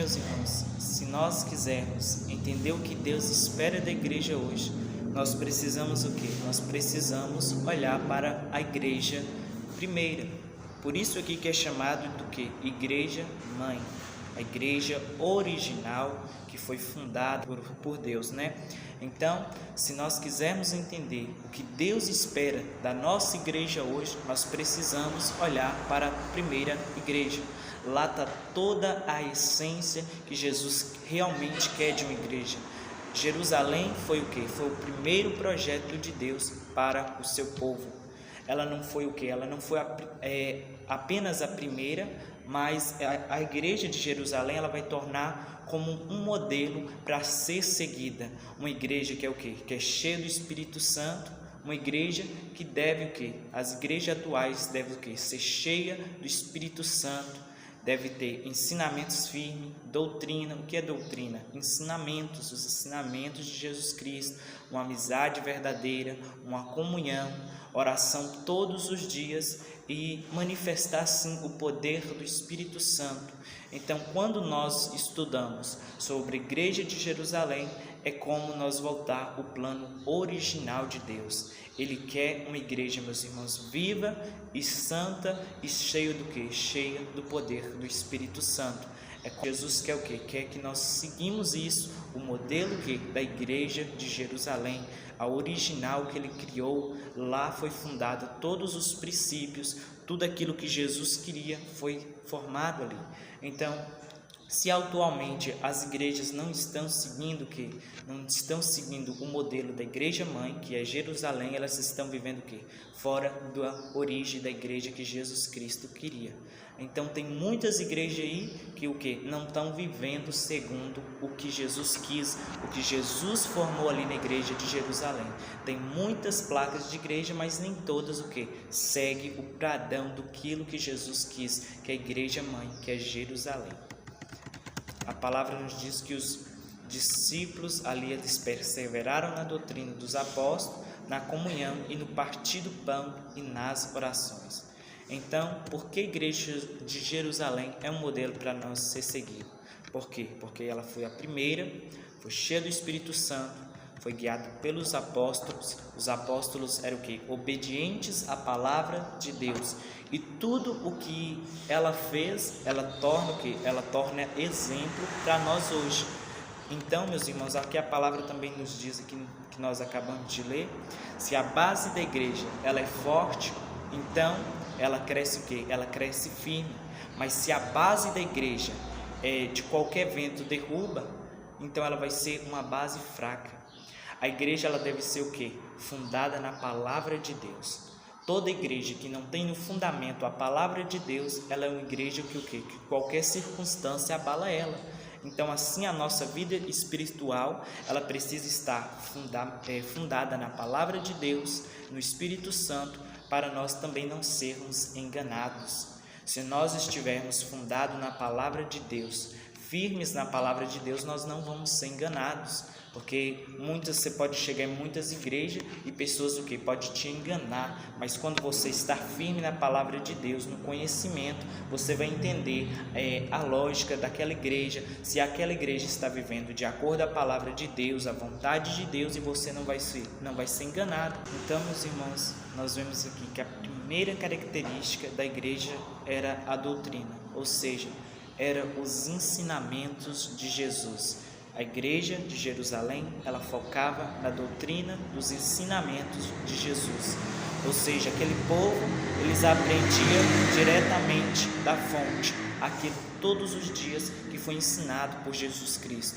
meus irmãos, se nós quisermos entender o que Deus espera da igreja hoje, nós precisamos o quê? Nós precisamos olhar para a igreja primeira. Por isso aqui que é chamado do quê? Igreja mãe. A igreja original que foi fundada por Deus, né? Então, se nós quisermos entender o que Deus espera da nossa igreja hoje, nós precisamos olhar para a primeira igreja. Lá está toda a essência que Jesus realmente quer de uma igreja. Jerusalém foi o quê? Foi o primeiro projeto de Deus para o seu povo. Ela não foi o quê? Ela não foi apenas a primeira, mas a igreja de Jerusalém ela vai tornar como um modelo para ser seguida. Uma igreja que é o quê? Que é cheia do Espírito Santo, uma igreja que deve o quê? As igrejas atuais devem o quê? Ser cheia do Espírito Santo, deve ter ensinamentos firmes, doutrina. O que é doutrina? Ensinamentos, os ensinamentos de Jesus Cristo, uma amizade verdadeira, uma comunhão, oração todos os dias e manifestar assim o poder do Espírito Santo. Então, quando nós estudamos sobre a igreja de Jerusalém, é como nós voltar ao plano original de Deus. Ele quer uma igreja, meus irmãos, viva e santa e cheia do quê? Cheia do poder do Espírito Santo. Jesus quer o quê? Quer que nós seguimos isso, o modelo da igreja de Jerusalém, a original que ele criou. Lá foi fundada todos os princípios, tudo aquilo que Jesus queria foi formado ali. Então, se atualmente as igrejas não estão seguindo o modelo da igreja mãe, que é Jerusalém, elas estão vivendo o quê? Fora da origem da igreja que Jesus Cristo queria. Então tem muitas igrejas aí que o quê? Não estão vivendo segundo o que Jesus quis, o que Jesus formou ali na igreja de Jerusalém. Tem muitas placas de igreja, mas nem todas o quê? Segue o padrão daquilo que Jesus quis, que é a igreja mãe, que é Jerusalém. A palavra nos diz que os discípulos ali eles perseveraram na doutrina dos apóstolos, na comunhão e no partir do pão e nas orações. Então, por que a igreja de Jerusalém é um modelo para nós ser seguido? Por quê? Porque ela foi a primeira, foi cheia do Espírito Santo, foi guiada pelos apóstolos. Os apóstolos eram o quê? Obedientes à palavra de Deus. E tudo o que ela fez, ela torna o quê? Ela torna exemplo para nós hoje. Então, meus irmãos, aqui a palavra também nos diz, aqui que nós acabamos de ler, se a base da igreja ela é forte, então ela cresce o quê? Ela cresce firme. Mas se a base da igreja de qualquer vento derruba, então ela vai ser uma base fraca. A igreja ela deve ser o quê? Fundada na palavra de Deus. Toda igreja que não tem no fundamento a palavra de Deus, ela é uma igreja que o quê? Que qualquer circunstância abala ela. Então, assim, a nossa vida espiritual, ela precisa estar fundada na palavra de Deus, no Espírito Santo, para nós também não sermos enganados. Se nós estivermos fundados na palavra de Deus, firmes na palavra de Deus, nós não vamos ser enganados. Porque você pode chegar em muitas igrejas e pessoas o que pode te enganar, mas quando você está firme na palavra de Deus, no conhecimento, você vai entender a lógica daquela igreja, se aquela igreja está vivendo de acordo com a palavra de Deus, a vontade de Deus, e você não vai ser enganado. Então, meus irmãos, nós vemos aqui que a primeira característica da igreja era a doutrina, ou seja, eram os ensinamentos de Jesus. A igreja de Jerusalém, ela focava na doutrina dos ensinamentos de Jesus. Ou seja, aquele povo, eles aprendiam diretamente da fonte, aquilo todos os dias que foi ensinado por Jesus Cristo.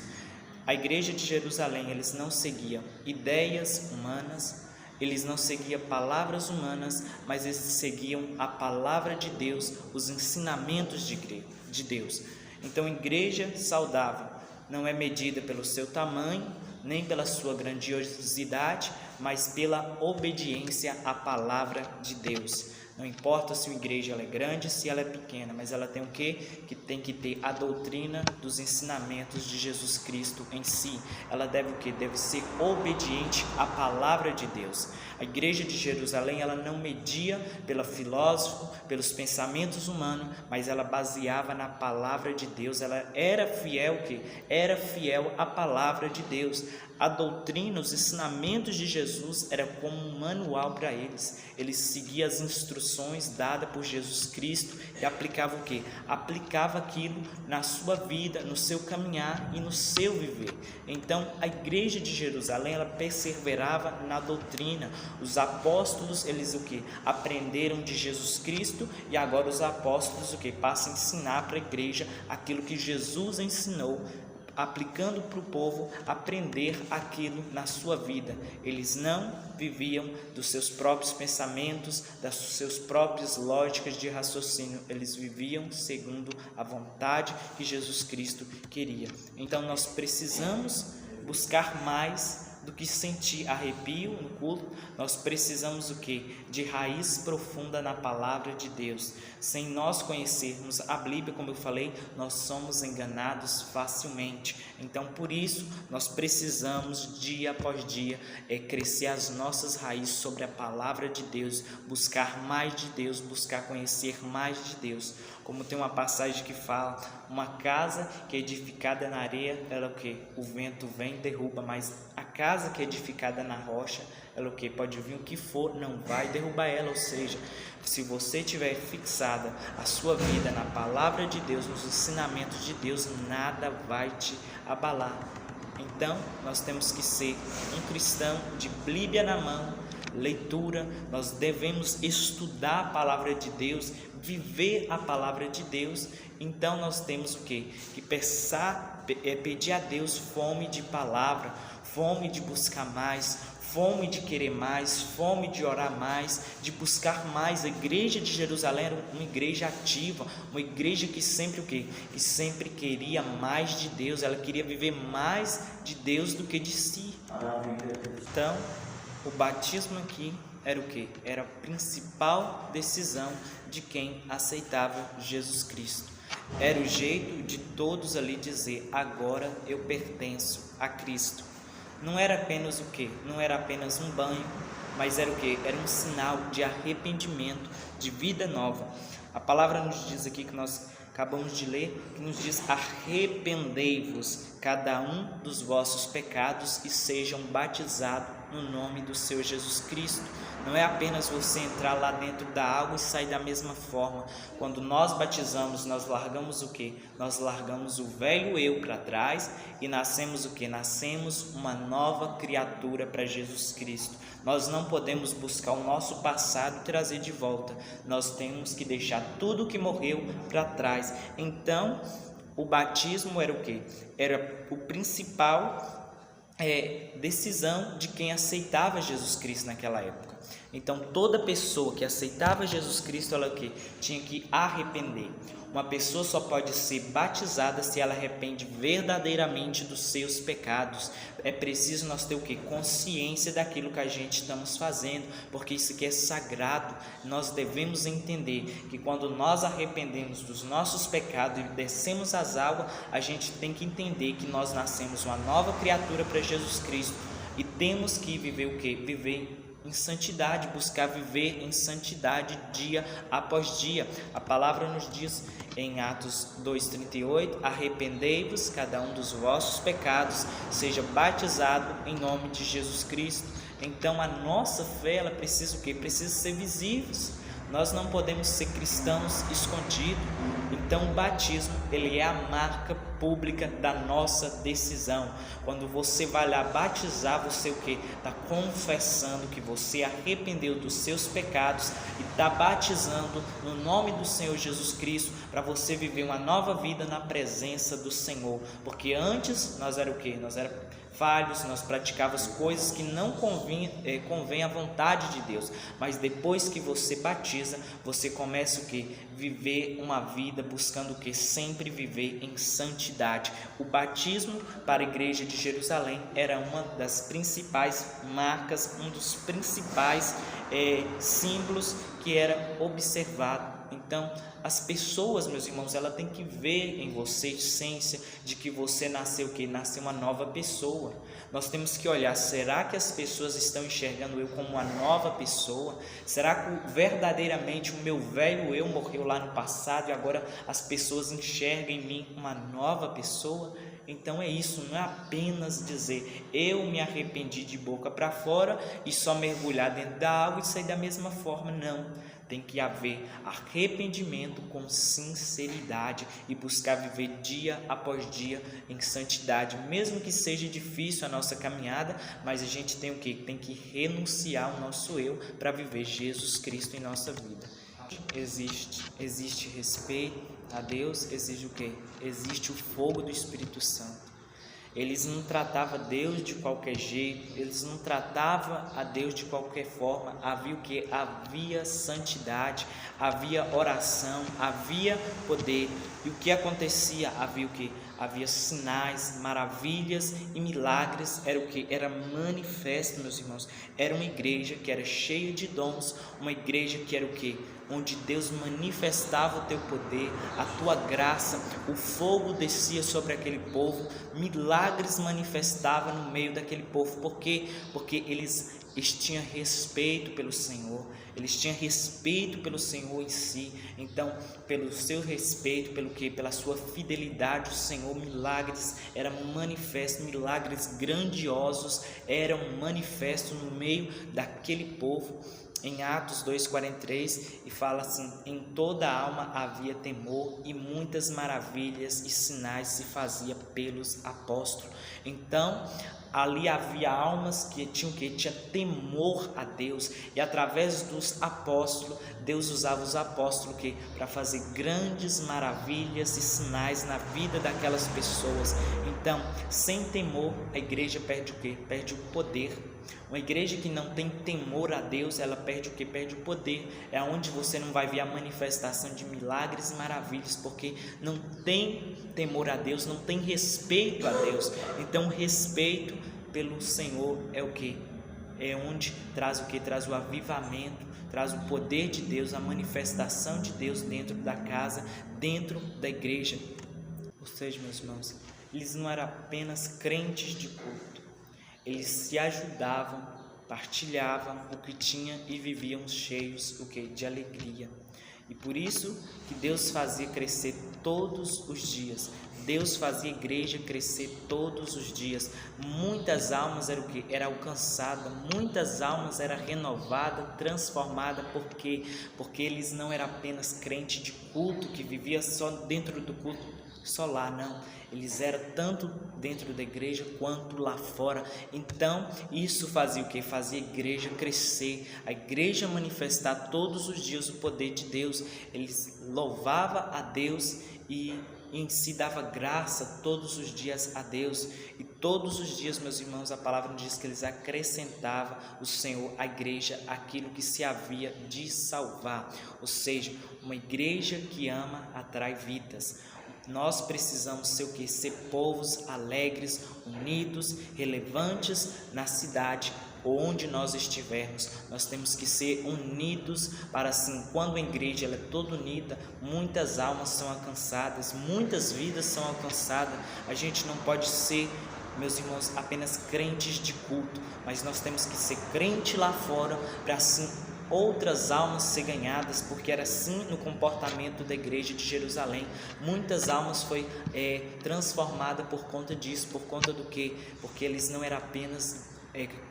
A igreja de Jerusalém, eles não seguiam ideias humanas, eles não seguiam palavras humanas, mas eles seguiam a palavra de Deus, os ensinamentos de Deus. Então, igreja saudável não é medida pelo seu tamanho, nem pela sua grandiosidade, mas pela obediência à palavra de Deus. Não importa se a igreja ela é grande, se ela é pequena, mas ela tem o quê? Que tem que ter a doutrina dos ensinamentos de Jesus Cristo em si. Ela deve o quê? Deve ser obediente à palavra de Deus. A igreja de Jerusalém, ela não media pela filósofo, pelos pensamentos humanos, mas ela baseava na palavra de Deus. Ela era fiel, que era fiel à palavra de Deus. A doutrina, os ensinamentos de Jesus era como um manual para eles. Eles seguiam as instruções dadas por Jesus Cristo e aplicavam o quê? Aplicava aquilo na sua vida, no seu caminhar e no seu viver. Então, a igreja de Jerusalém, ela perseverava na doutrina. Os apóstolos, eles o quê? Aprenderam de Jesus Cristo e agora os apóstolos o quê? Passam a ensinar para a igreja aquilo que Jesus ensinou, aplicando para o povo aprender aquilo na sua vida. Eles não viviam dos seus próprios pensamentos, das suas próprias lógicas de raciocínio, eles viviam segundo a vontade que Jesus Cristo queria. Então nós precisamos buscar mais do que sentir arrepio no culto. Nós precisamos o quê? De raiz profunda na palavra de Deus. Sem nós conhecermos a Bíblia, como eu falei, nós somos enganados facilmente. Então, por isso, nós precisamos, dia após dia, crescer as nossas raízes sobre a palavra de Deus, buscar mais de Deus, buscar conhecer mais de Deus. Como tem uma passagem que fala, uma casa que é edificada na areia, ela o quê? O vento vem e derruba, mas a casa que é edificada na rocha, ela o quê? Pode vir o que for, não vai derrubar ela. Ou seja, se você tiver fixada a sua vida na palavra de Deus, nos ensinamentos de Deus, nada vai te abalar. Então, nós temos que ser um cristão de Bíblia na mão, leitura. Nós devemos estudar a palavra de Deus, viver a palavra de Deus. Então nós temos o quê? Que pedir a Deus fome de palavra, fome de buscar mais, fome de querer mais, fome de orar mais, de buscar mais. A igreja de Jerusalém era uma igreja ativa, uma igreja que sempre o quê? Que sempre queria mais de Deus, ela queria viver mais de Deus do que de si. Então, o batismo aqui era o quê? Era a principal decisão de quem aceitava Jesus Cristo. Era o jeito de todos ali dizer: agora eu pertenço a Cristo. Não era apenas o quê? Não era apenas um banho, mas era o quê? Era um sinal de arrependimento, de vida nova. A palavra nos diz aqui, que nós acabamos de ler, que nos diz: arrependei-vos cada um dos vossos pecados e sejam batizados no nome do Senhor Jesus Cristo. Não é apenas você entrar lá dentro da água e sair da mesma forma. Quando nós batizamos, nós largamos o quê? Nós largamos o velho eu para trás e nascemos o quê? Nascemos uma nova criatura para Jesus Cristo. Nós não podemos buscar o nosso passado e trazer de volta. Nós temos que deixar tudo que morreu para trás. Então, o batismo era o quê? Era o principal decisão de quem aceitava Jesus Cristo naquela época. Então, toda pessoa que aceitava Jesus Cristo, ela o quê? Tinha que arrepender. Uma pessoa só pode ser batizada se ela arrepende verdadeiramente dos seus pecados. É preciso nós ter o quê? Consciência daquilo que a gente estamos fazendo, porque isso aqui é sagrado. Nós devemos entender que quando nós arrependemos dos nossos pecados e descemos as águas, a gente tem que entender que nós nascemos uma nova criatura para Jesus Cristo e temos que viver o quê? Viver em santidade, buscar viver em santidade dia após dia. A palavra nos diz em Atos 2,38: arrependei-vos cada um dos vossos pecados, seja batizado em nome de Jesus Cristo. Então a nossa fé, ela precisa o quê? Precisa ser visível. Nós não podemos ser cristãos escondidos. Então o batismo, ele é a marca pública da nossa decisão. Quando você vai lá batizar, você o quê? Está confessando que você arrependeu dos seus pecados e está batizando no nome do Senhor Jesus Cristo para você viver uma nova vida na presença do Senhor. Porque antes nós era o quê? Nós era falhos, nós praticávamos coisas que não convém à vontade de Deus, mas depois que você batiza, você começa o quê? Viver uma vida buscando o quê? Sempre viver em santidade. santidade. O batismo para a igreja de Jerusalém era uma das principais marcas, um dos principais símbolos que era observado. Então, as pessoas, meus irmãos, ela tem que ver em você a essência de que você nasceu o quê? Nasceu uma nova pessoa. Nós temos que olhar, será que as pessoas estão enxergando eu como uma nova pessoa? Será que verdadeiramente o meu velho eu morreu lá no passado e agora as pessoas enxergam em mim uma nova pessoa? Então é isso, não é apenas dizer eu me arrependi de boca para fora e só mergulhar dentro da água e sair da mesma forma, não. Tem que haver arrependimento com sinceridade e buscar viver dia após dia em santidade, mesmo que seja difícil a nossa caminhada, mas a gente tem o quê? Tem que renunciar ao nosso eu para viver Jesus Cristo em nossa vida. Existe respeito a Deus, exige o quê? Existe o fogo do Espírito Santo. Eles não tratavam Deus de qualquer jeito, eles não tratavam a Deus de qualquer forma. Havia o que? Havia santidade, havia oração, havia poder. E o que acontecia? Havia o que? Havia sinais, maravilhas e milagres. Era o que? Era manifesto, meus irmãos. Era uma igreja que era cheia de dons, uma igreja que era o que? Onde Deus manifestava o teu poder, a tua graça, o fogo descia sobre aquele povo, milagres manifestavam no meio daquele povo. Por quê? Porque eles tinham respeito pelo Senhor, eles tinham respeito pelo Senhor em si. Então, pelo seu respeito, pelo que? Pela sua fidelidade, o Senhor, milagres eram manifestos, milagres grandiosos eram manifestos no meio daquele povo. Em Atos 2,43, e fala assim: em toda a alma havia temor e muitas maravilhas e sinais se fazia pelos apóstolos. Então, ali havia almas que tinham temor a Deus, e através dos apóstolos, Deus usava os apóstolos para fazer grandes maravilhas e sinais na vida daquelas pessoas. Então, sem temor, a igreja perde o quê? Perde o poder. Uma igreja que não tem temor a Deus, ela perde o que? Perde o poder. É onde você não vai ver a manifestação de milagres e maravilhas, porque não tem temor a Deus, não tem respeito a Deus. Então, respeito pelo Senhor é o que? É onde traz o que? Traz o avivamento, traz o poder de Deus, a manifestação de Deus dentro da casa, dentro da igreja. Ou seja, meus irmãos, eles não eram apenas crentes de culto, eles se ajudavam, partilhavam o que tinha e viviam cheios o que? De alegria. E por isso que Deus fazia crescer todos os dias. Deus fazia a igreja crescer todos os dias. Muitas almas eram o que? Era alcançada, muitas almas eram renovadas, transformadas. Por quê? Porque eles não eram apenas crentes de culto, que vivia só dentro do culto, só lá, não. Eles eram tanto dentro da igreja quanto lá fora. Então, isso fazia o que? Fazia a igreja crescer, a igreja manifestar todos os dias o poder de Deus. Eles louvavam a Deus e em si dava graça todos os dias a Deus. E todos os dias, meus irmãos, a palavra nos diz que eles acrescentavam o Senhor à igreja aquilo que se havia de salvar. Ou seja, uma igreja que ama atrai vidas. Nós precisamos ser o que? Ser povos alegres, unidos, relevantes na cidade onde nós estivermos. Nós temos que ser unidos para assim, quando a igreja ela é toda unida, muitas almas são alcançadas, muitas vidas são alcançadas. A gente não pode ser, meus irmãos, apenas crentes de culto, mas nós temos que ser crente lá fora para assim outras almas ser ganhadas, porque era assim no comportamento da igreja de Jerusalém. Muitas almas foi transformada por conta disso, por conta do quê? Porque eles não eram apenas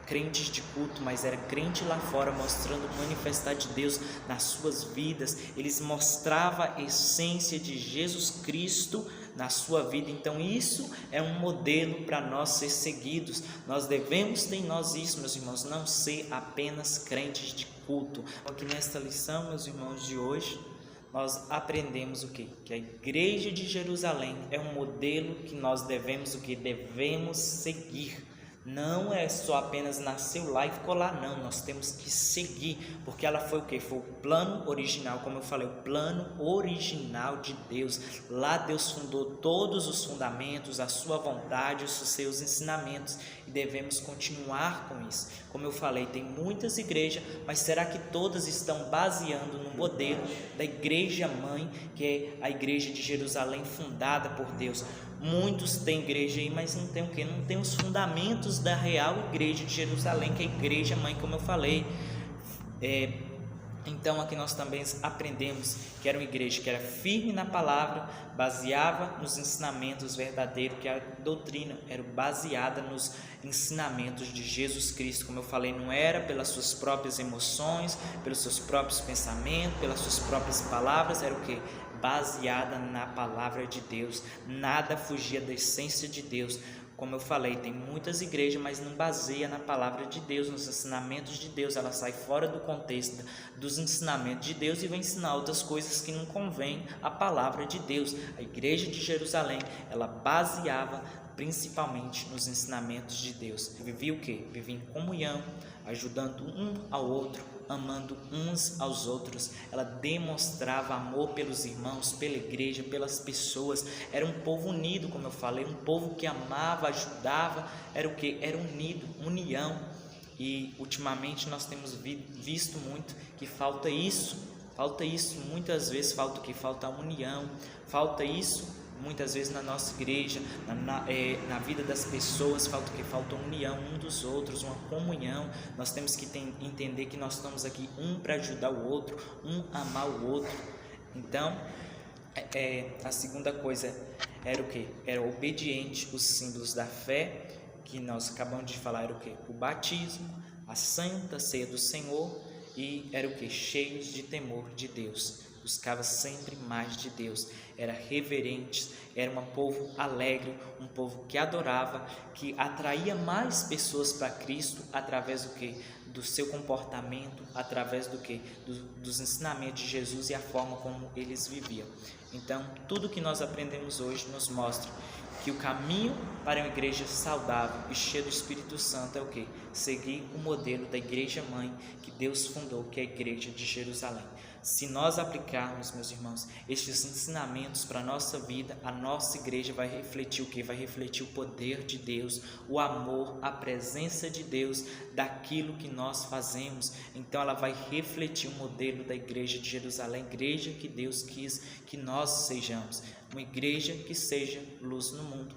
crentes de culto, mas era crente lá fora, mostrando o manifestar de Deus nas suas vidas. Eles mostravam a essência de Jesus Cristo na sua vida. Então isso é um modelo para nós ser seguidos. Nós devemos ter em nós isso, meus irmãos, não ser apenas crentes de culto. Aqui nesta lição, meus irmãos, de hoje, nós aprendemos o quê? Que a igreja de Jerusalém é um modelo que nós devemos o quê? Devemos seguir. Não é só apenas nasceu lá e ficou lá, não. Nós temos que seguir, porque ela foi o quê? Foi o plano original, como eu falei, o plano original de Deus. Lá Deus fundou todos os fundamentos, a sua vontade, os seus ensinamentos, e devemos continuar com isso. Como eu falei, tem muitas igrejas, mas será que todas estão baseando no modelo da igreja mãe, que é a igreja de Jerusalém, fundada por Deus? Muitos têm igreja aí, mas não tem o quê? Não tem os fundamentos da real igreja de Jerusalém, que é a igreja mãe, como eu falei. Então aqui nós também aprendemos que era uma igreja que era firme na palavra, baseava nos ensinamentos verdadeiros, que a doutrina era baseada nos ensinamentos de Jesus Cristo. Como eu falei, não era pelas suas próprias emoções, pelos seus próprios pensamentos, pelas suas próprias palavras, era o quê? Baseada na palavra de Deus, nada fugia da essência de Deus. Como eu falei, tem muitas igrejas, mas não baseia na palavra de Deus, nos ensinamentos de Deus. Ela sai fora do contexto dos ensinamentos de Deus e vai ensinar outras coisas que não convém à palavra de Deus. A igreja de Jerusalém, ela baseava principalmente nos ensinamentos de Deus. Vivia o quê? Vivia em comunhão, ajudando um ao outro, amando uns aos outros. Ela demonstrava amor pelos irmãos, pela igreja, pelas pessoas. Era um povo unido, como eu falei, um povo que amava, ajudava. Era o que? Era unido, união. E ultimamente nós temos visto muito que falta isso. Muitas vezes falta o que? Falta a união, falta isso. Muitas vezes na nossa igreja, na vida das pessoas, falta o que? Falta união um dos outros, uma comunhão. Nós temos que entender que nós estamos aqui um para ajudar o outro, um amar o outro. Então, a segunda coisa era o que? Era obediente, os símbolos da fé, que nós acabamos de falar, era o que? O batismo, a santa ceia do Senhor, e era o que? Cheios de temor de Deus. Buscava sempre mais de Deus, era reverente, era um povo alegre, um povo que adorava, que atraía mais pessoas para Cristo através do que? Do seu comportamento, através do que? Dos ensinamentos de Jesus e a forma como eles viviam. Então, tudo que nós aprendemos hoje nos mostra que o caminho para uma igreja saudável e cheia do Espírito Santo é o que? Seguir o modelo da igreja mãe que Deus fundou, que é a igreja de Jerusalém. Se nós aplicarmos, meus irmãos, estes ensinamentos para a nossa vida, a nossa igreja vai refletir o que? Vai refletir o poder de Deus, o amor, a presença de Deus, daquilo que nós fazemos. Então ela vai refletir o modelo da igreja de Jerusalém, igreja que Deus quis que nós sejamos, uma igreja que seja luz no mundo.